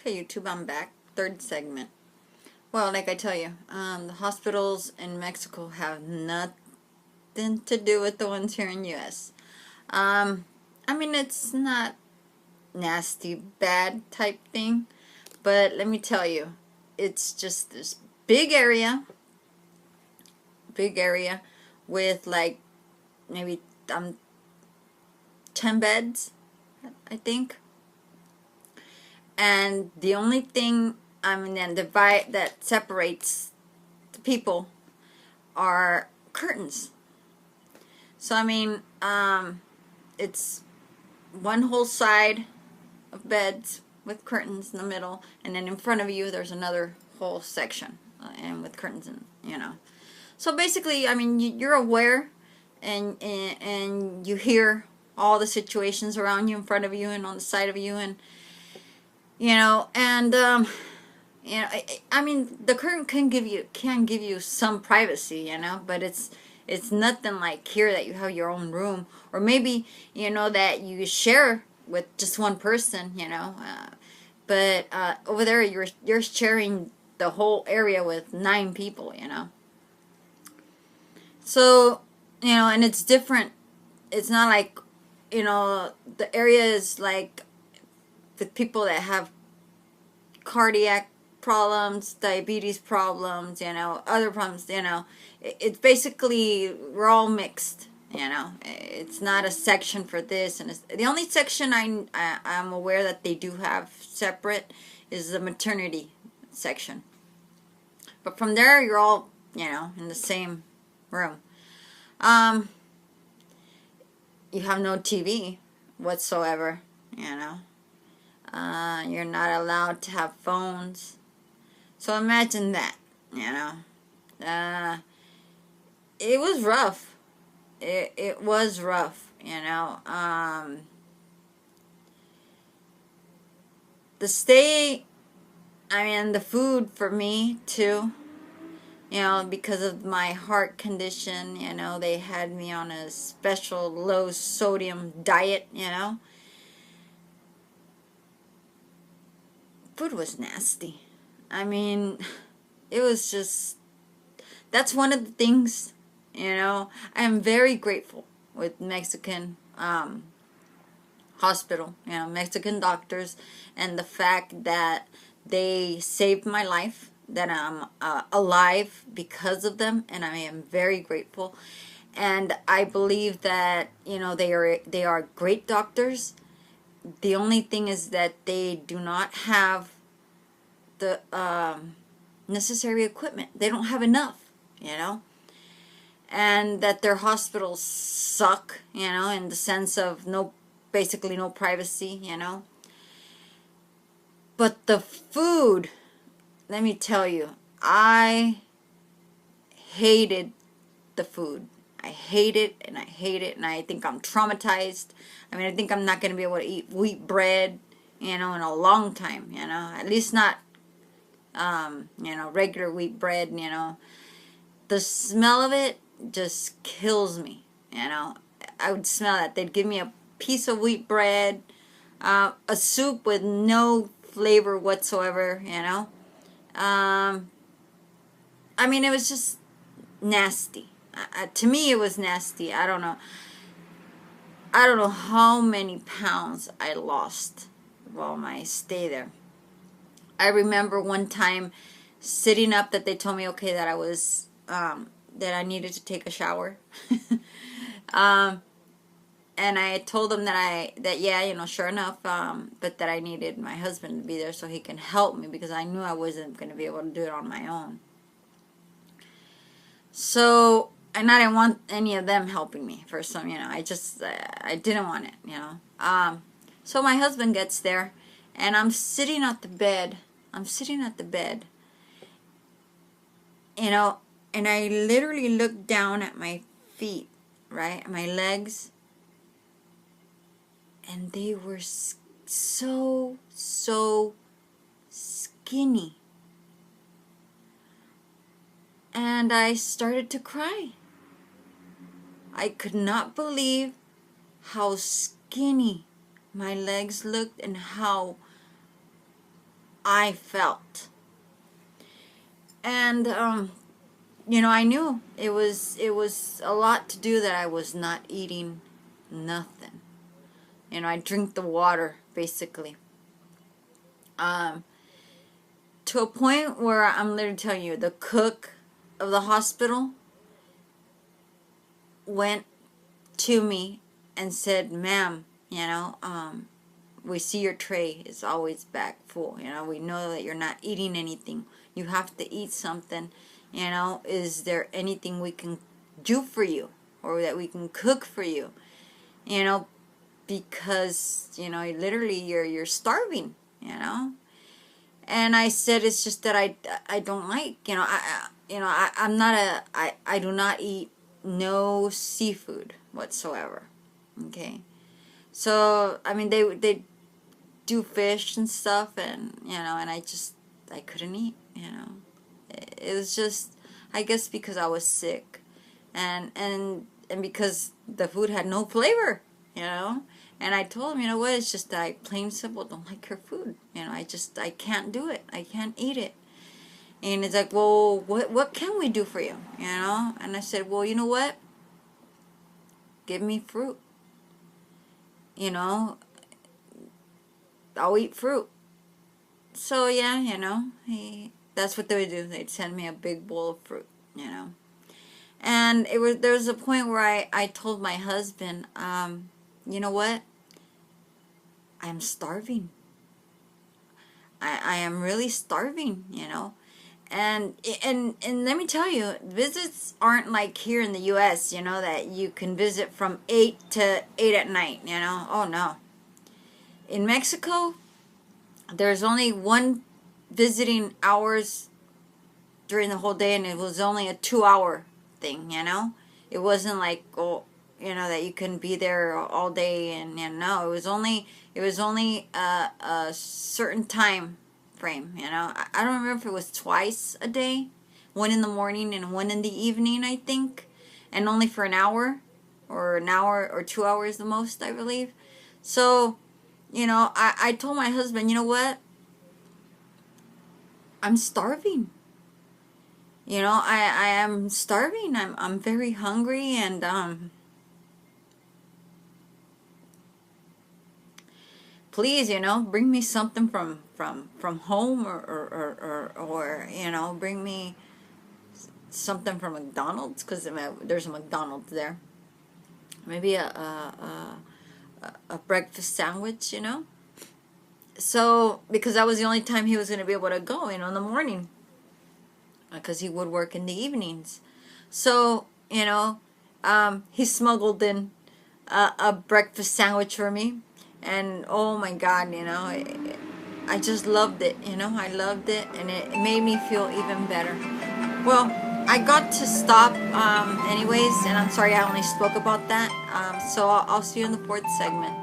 Okay, YouTube, I'm back. Third segment. Well, like I tell you, the hospitals in Mexico have nothing to do with the ones here in U.S. I mean, it's not nasty, bad type thing, but let me tell you, it's just this big area with like maybe 10 beds, I think. And the only thing, and divide that separates the people are curtains. So it's one whole side of beds with curtains in the middle, and then in front of you there's another whole section, and with curtains in. So basically, you're aware, and you hear all the situations around you, in front of you, and on the side of you, and the curtain can give you some privacy, but it's nothing like here that you have your own room, or maybe that you share with just one person, but over there you're sharing the whole area with 9 people, So and it's different. It's not like the area is like with people that have cardiac problems, diabetes problems, other problems, it's basically, we're all mixed, it's not a section for this, and the only section I'm aware that they do have separate is the maternity section, but from there you're all, in the same room. You have no TV whatsoever, you're not allowed to have phones. So imagine that, It was rough. It was rough, The stay, the food for me too, because of my heart condition, they had me on a special low sodium diet, Food was nasty. It was just, that's one of the things, I am very grateful with Mexican hospital, Mexican doctors, and the fact that they saved my life, that I'm alive because of them, and I am very grateful. And I believe that, they are great doctors. The only thing is that they do not have the necessary equipment. They don't have enough, and that their hospitals suck, in the sense of basically no privacy, But the food, let me tell you, I hated the food. I hate it, and I hate it, and I think I'm traumatized. I think I'm not going to be able to eat wheat bread, in a long time, At least not, regular wheat bread, The smell of it just kills me, I would smell that. They'd give me a piece of wheat bread, a soup with no flavor whatsoever, It was just nasty. To me, it was nasty. I don't know how many pounds I lost while my stay there. I remember one time sitting up that they told me, okay, that I was, that I needed to take a shower. And I told them sure enough, but that I needed my husband to be there so he can help me, because I knew I wasn't going to be able to do it on my own. So, and I didn't want any of them helping me for some, I didn't want it, So my husband gets there, and I'm sitting at the bed, and I literally look down at my feet, right, my legs, and they were so skinny. And I started to cry. I could not believe how skinny my legs looked, and how I felt. And you know, I knew it was a lot to do that I was not eating nothing. You know, I drink the water basically. Um, to a point where I'm literally telling you, the cook of the hospital went to me and said, "Ma'am, you know, we see your tray is always back full. You know, we know that you're not eating anything. You have to eat something. You know, is there anything we can do for you or that we can cook for you? You know, because, you know, literally you're starving, you know?" And I said, it's just that I don't like, you know, I'm not I do not eat no seafood whatsoever. Okay. So, I mean, they do fish and stuff, and, you know, and I couldn't eat, you know. It was just, I guess because I was sick, and because the food had no flavor, you know. And I told him, you know what, it's just that I plain simple don't like your food. You know, I can't do it. I can't eat it. And it's like, well, what can we do for you? You know? And I said, well, you know what? Give me fruit. You know, I'll eat fruit. So yeah, you know, that's what they would do. They'd send me a big bowl of fruit, you know. And there was a point where I told my husband, you know what? I'm starving. I am really starving, you know. And let me tell you, visits aren't like here in the US, you know, that you can visit from 8 to 8 at night, you know. Oh no. In Mexico, there's only one visiting hours during the whole day, and it was only a 2 hour thing, you know. It wasn't like, oh, you know, that you can be there all day, and, you know, it was only a certain time frame, you know. I don't remember if it was twice a day, one in the morning and one in the evening, I think, and only for an hour or 2 hours the most, I believe. So, you know, I told my husband, you know what? I'm starving. You know, I am starving. I'm very hungry, and please, you know, bring me something from home, or you know, bring me something from McDonald's, because there's a McDonald's there. Maybe a breakfast sandwich, you know. So, because that was the only time he was going to be able to go, you know, in the morning, because he would work in the evenings. So, you know, he smuggled in a breakfast sandwich for me, and oh my God, you know, I just loved it, you know, I loved it, and it made me feel even better. Well, I got to stop, anyways, and I'm sorry I only spoke about that. So I'll see you in the fourth segment.